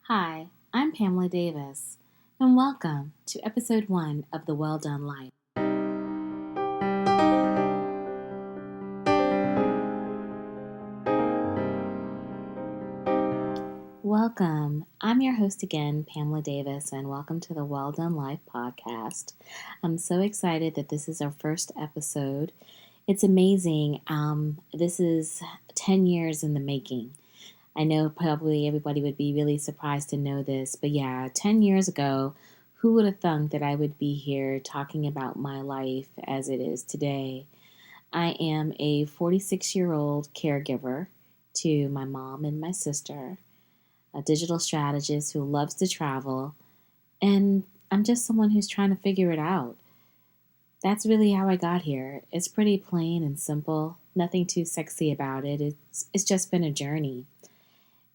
Hi, I'm Pamela Davis, and welcome to episode 1 of The Well Done Life. Welcome. I'm your host again, Pamela Davis, and welcome to the Well Done Life podcast. I'm so excited that this is our first episode. It's amazing. This is 10 years in the making. I know probably everybody would be really surprised to know this, but yeah, 10 years ago, who would have thunk that I would be here talking about my life as it is today? I am a 46-year-old caregiver to my mom and my sister, a digital strategist who loves to travel, and I'm just someone who's trying to figure it out. That's really how I got here. It's pretty plain and simple, nothing too sexy about it. It's just been a journey.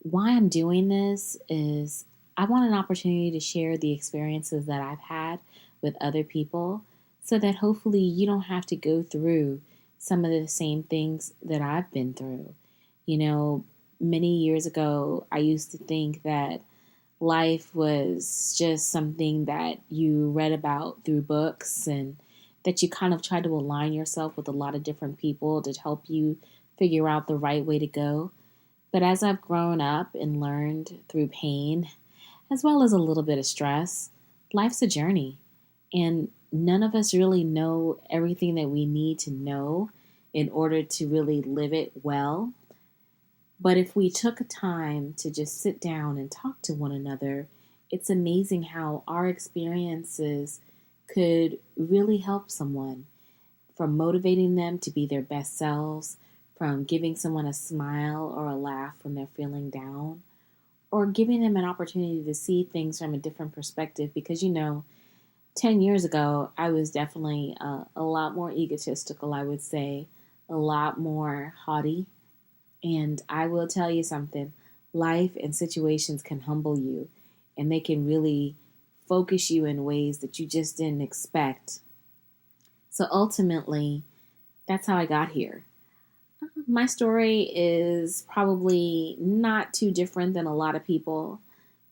Why I'm doing this is I want an opportunity to share the experiences that I've had with other people so that hopefully you don't have to go through some of the same things that I've been through. You know, many years ago, I used to think that life was just something that you read about through books and that you kind of try to align yourself with a lot of different people to help you figure out the right way to go. But as I've grown up and learned through pain, as well as a little bit of stress, life's a journey. And none of us really know everything that we need to know in order to really live it well. But if we took time to just sit down and talk to one another, it's amazing how our experiences could really help someone, from motivating them to be their best selves, from giving someone a smile or a laugh when they're feeling down, or giving them an opportunity to see things from a different perspective. Because, 10 years ago, I was definitely a lot more egotistical, I would say, a lot more haughty. And I will tell you something, life and situations can humble you, and they can really focus you in ways that you just didn't expect. So ultimately, that's how I got here. My story is probably not too different than a lot of people.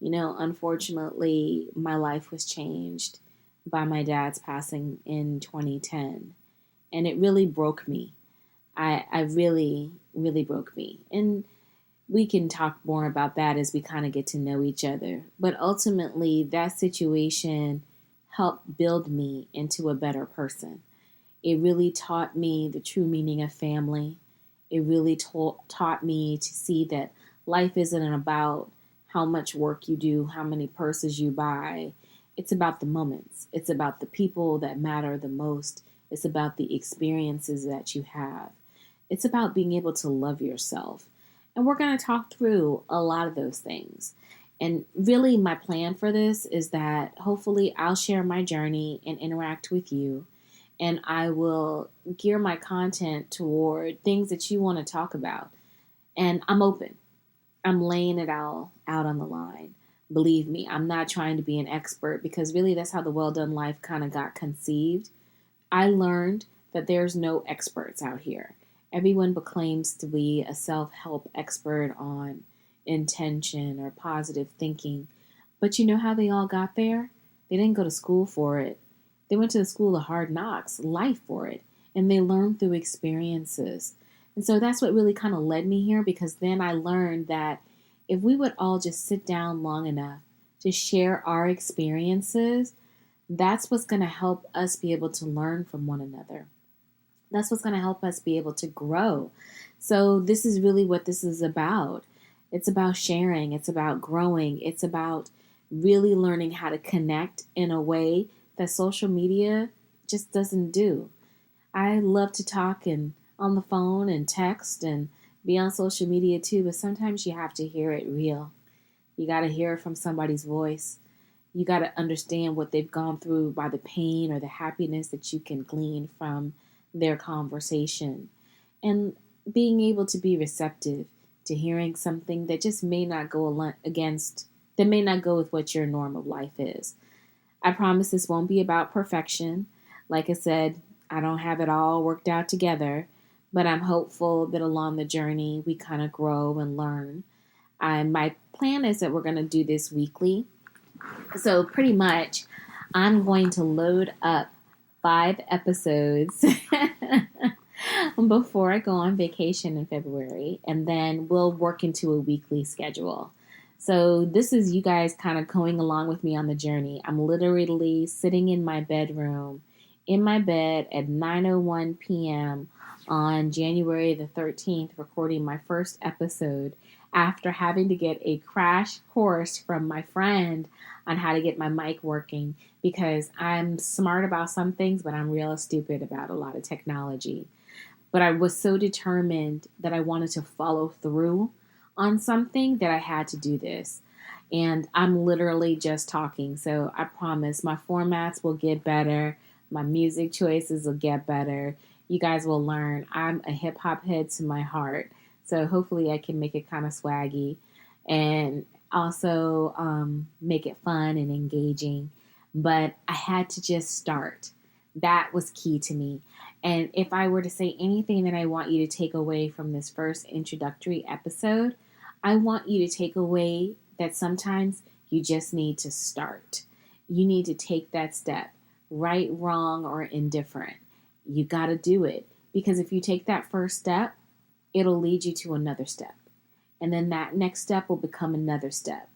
Unfortunately, my life was changed by my dad's passing in 2010, and it really broke me. I really, really broke me. And we can talk more about that as we kind of get to know each other. But ultimately, that situation helped build me into a better person. It really taught me the true meaning of family. It really taught me to see that life isn't about how much work you do, how many purses you buy. It's about the moments. It's about the people that matter the most. It's about the experiences that you have. It's about being able to love yourself. And we're going to talk through a lot of those things. And really, my plan for this is that hopefully I'll share my journey and interact with you, and I will gear my content toward things that you want to talk about. And I'm open. I'm laying it all out on the line. Believe me, I'm not trying to be an expert, because really that's how the Well Done Life kind of got conceived. I learned that there's no experts out here. Everyone proclaims to be a self-help expert on intention or positive thinking. But you know how they all got there? They didn't go to school for it. They went to the school of hard knocks, life for it, and they learned through experiences. And so that's what really kind of led me here, because then I learned that if we would all just sit down long enough to share our experiences, that's what's going to help us be able to learn from one another. That's what's going to help us be able to grow. So this is really what this is about. It's about sharing. It's about growing. It's about really learning how to connect in a way that social media just doesn't do. I love to talk and on the phone and text and be on social media too, but sometimes you have to hear it real. You got to hear it from somebody's voice. You got to understand what they've gone through by the pain or the happiness that you can glean from their conversation. And being able to be receptive to hearing something that just may not go against, that may not go with what your norm of life is. I promise this won't be about perfection. Like I said, I don't have it all worked out together, but I'm hopeful that along the journey we kind of grow and learn. My plan is that we're going to do this weekly. So pretty much, I'm going to load up 5 episodes before I go on vacation in February, and then we'll work into a weekly schedule. So this is you guys kind of going along with me on the journey. I'm literally sitting in my bedroom, in my bed at 9:01 p.m. on January the 13th, recording my first episode after having to get a crash course from my friend on how to get my mic working, because I'm smart about some things, but I'm real stupid about a lot of technology. But I was so determined that I wanted to follow through on something that I had to do this. And I'm literally just talking. So I promise my formats will get better. My music choices will get better. You guys will learn. I'm a hip hop head to my heart. So hopefully I can make it kind of swaggy and also make it fun and engaging. But I had to just start. That was key to me. And if I were to say anything that I want you to take away from this first introductory episode, I want you to take away that sometimes you just need to start. You need to take that step, right, wrong, or indifferent. You got to do it, because if you take that first step, it'll lead you to another step. And then that next step will become another step.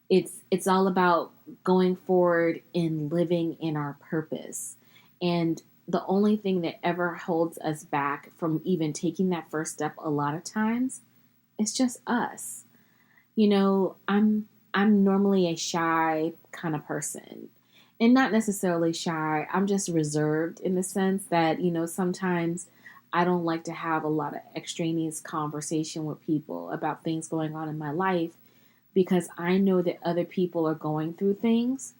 It's all about going forward and living in our purpose. And the only thing that ever holds us back from even taking that first step a lot of times is just us. You know, I'm normally a shy kind of person. And not necessarily shy. I'm just reserved in the sense that, sometimes I don't like to have a lot of extraneous conversation with people about things going on in my life, because I know that other people are going through things.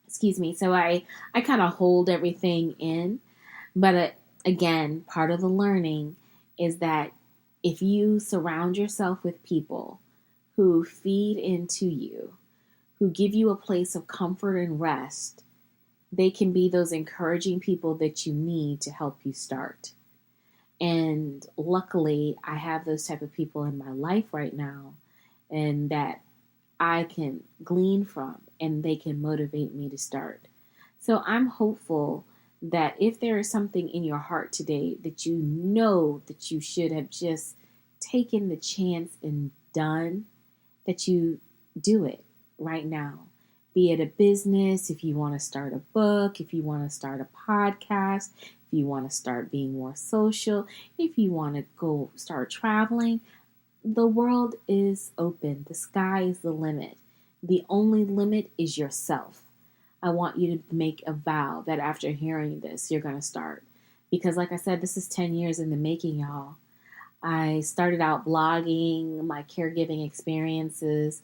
Excuse me. So I kind of hold everything in. But again, part of the learning is that if you surround yourself with people who feed into you, who give you a place of comfort and rest, they can be those encouraging people that you need to help you start. And luckily, I have those type of people in my life right now, and that I can glean from, and they can motivate me to start. So I'm hopeful that if there is something in your heart today that you know that you should have just taken the chance and done, that you do it right now. Be it a business, if you want to start a book, if you want to start a podcast, if you want to start being more social, if you want to go start traveling, the world is open. The sky is the limit. The only limit is yourself. I want you to make a vow that after hearing this, you're going to start. Because like I said, this is 10 years in the making, y'all. I started out blogging my caregiving experiences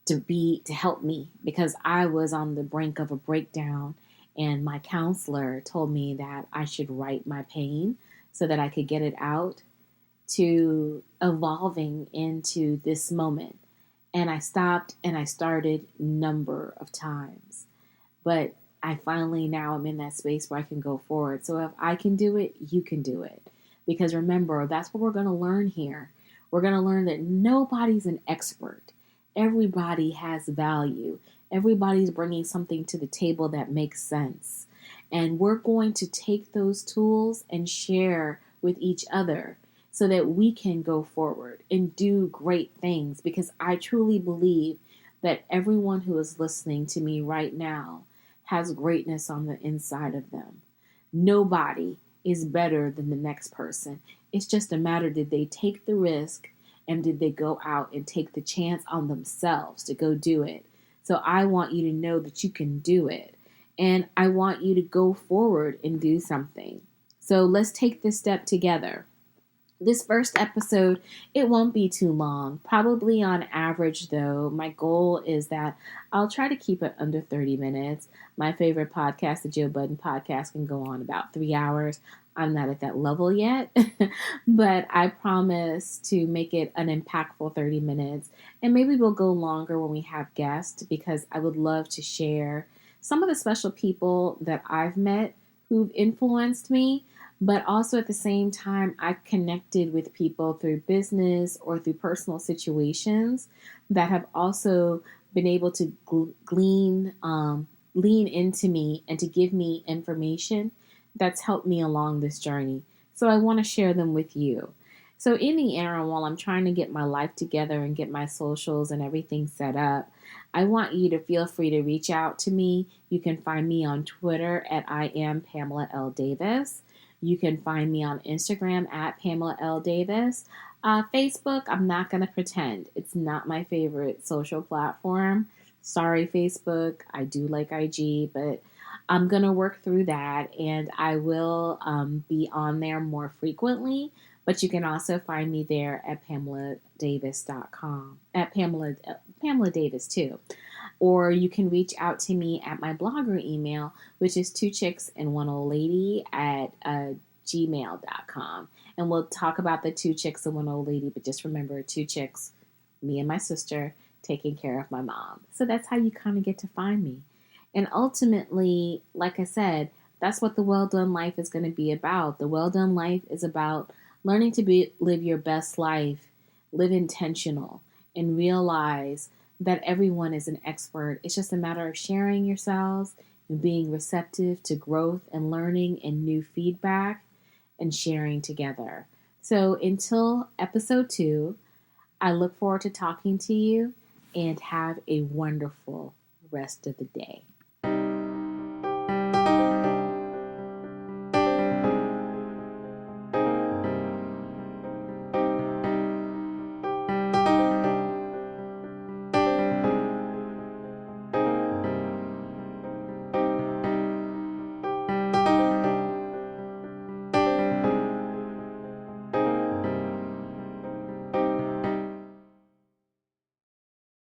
to help me, because I was on the brink of a breakdown, and my counselor told me that I should write my pain so that I could get it out, to evolving into this moment. And I stopped and I started number of times. But I finally now am in that space where I can go forward. So if I can do it, you can do it. Because remember, that's what we're going to learn here. We're going to learn that nobody's an expert. Everybody has value. Everybody's bringing something to the table that makes sense. And we're going to take those tools and share with each other so that we can go forward and do great things. Because I truly believe that everyone who is listening to me right now has greatness on the inside of them. Nobody is better than the next person. It's just a matter, did they take the risk, and did they go out and take the chance on themselves to go do it? So I want you to know that you can do it. And I want you to go forward and do something. So let's take this step together. This first episode, it won't be too long. Probably on average, though, my goal is that I'll try to keep it under 30 minutes. My favorite podcast, the Joe Budden podcast, can go on about 3 hours. I'm not at that level yet, but I promise to make it an impactful 30 minutes. And maybe we'll go longer when we have guests, because I would love to share some of the special people that I've met who've influenced me. But also at the same time, I've connected with people through business or through personal situations that have also been able to lean into me and to give me information that's helped me along this journey. So I want to share them with you. So in the interim, while I'm trying to get my life together and get my socials and everything set up, I want you to feel free to reach out to me. You can find me on Twitter at I am Pamela L. Davis. You can find me on Instagram at Pamela L. Davis. Facebook, I'm not going to pretend. It's not my favorite social platform. Sorry, Facebook. I do like IG, but I'm going to work through that and I will be on there more frequently. But you can also find me there at PamelaDavis.com, at Pamela Davis too. Or you can reach out to me at my blogger email, which is two chicks and one old lady at gmail.com. And we'll talk about the two chicks and one old lady, but just remember two chicks, me and my sister, taking care of my mom. So that's how you kind of get to find me. And ultimately, like I said, that's what the Well Done Life is going to be about. The Well Done Life is about learning to live your best life, live intentional, and realize that everyone is an expert. It's just a matter of sharing yourselves and being receptive to growth and learning and new feedback and sharing together. So until episode 2, I look forward to talking to you and have a wonderful rest of the day.